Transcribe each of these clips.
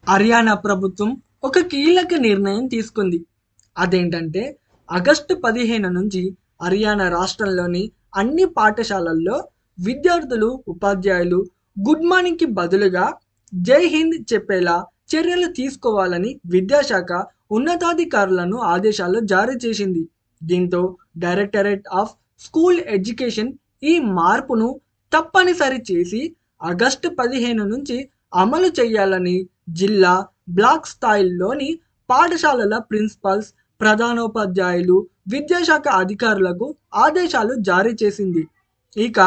హర్యానా ప్రభుత్వం ఒక కీలక నిర్ణయం తీసుకుంది. అదేంటంటే ఆగస్టు 15 నుంచి హర్యానా రాష్ట్రంలోని అన్ని పాఠశాలల్లో విద్యార్థులు, ఉపాధ్యాయులు గుడ్ మార్నింగ్కి బదులుగా జై హింద్ చెప్పేలా చర్యలు తీసుకోవాలని విద్యాశాఖ ఉన్నతాధికారులను ఆదేశాలు జారీ చేసింది. దీంతో డైరెక్టరేట్ ఆఫ్ స్కూల్ ఎడ్యుకేషన్ ఈ మార్పును తప్పనిసరి చేసి ఆగస్టు 15 నుంచి అమలు చేయాలని జిల్లా, బ్లాక్ స్థాయిల్లోని పాఠశాలల ప్రిన్సిపల్స్, ప్రధానోపాధ్యాయులు, విద్యాశాఖ అధికారులకు ఆదేశాలు జారీ చేసింది. ఇక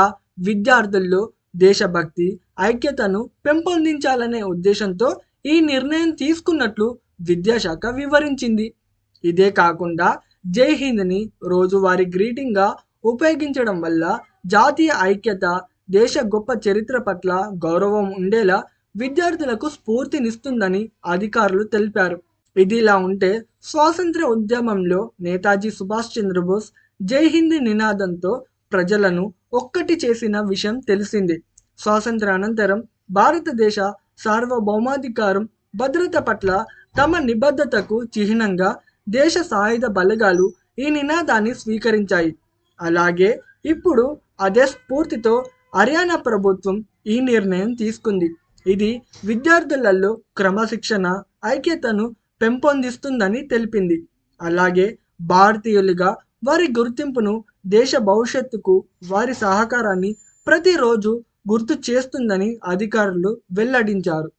విద్యార్థుల్లో దేశభక్తి, ఐక్యతను పెంపొందించాలనే ఉద్దేశంతో ఈ నిర్ణయం తీసుకున్నట్లు విద్యాశాఖ వివరించింది. ఇదే కాకుండా జై హింద్ని రోజువారీ గ్రీటింగ్గా ఉపయోగించడం వల్ల జాతీయ ఐక్యత, దేశ గొప్ప చరిత్ర పట్ల గౌరవం ఉండేలా విద్యార్థులకు స్ఫూర్తినిస్తుందని అధికారులు తెలిపారు. ఇదిలా ఉంటే స్వాతంత్ర్య ఉద్యమంలో నేతాజీ సుభాష్ చంద్రబోస్ జై హింద్ నినాదంతో ప్రజలను ఒక్కటి చేసిన విషయం తెలిసిందే. స్వాతంత్ర అనంతరం భారతదేశ సార్వభౌమాధికారం, భద్రత పట్ల తమ నిబద్ధతకు చిహ్నంగా దేశ సాయుధ బలగాలు ఈ నినాదాన్ని స్వీకరించాయి. అలాగే ఇప్పుడు అదే స్ఫూర్తితో హర్యానా ప్రభుత్వం ఈ నిర్ణయం తీసుకుంది. ఇది విద్యార్థులలో క్రమశిక్షణ, ఐక్యతను పెంపొందిస్తుందని తెలిపింది. అలాగే భారతీయులుగా వారి గుర్తింపును, దేశ భవిష్యత్తుకు వారి సహకారాన్ని ప్రతిరోజు గుర్తు చేస్తుందని అధికారులు వెల్లడించారు.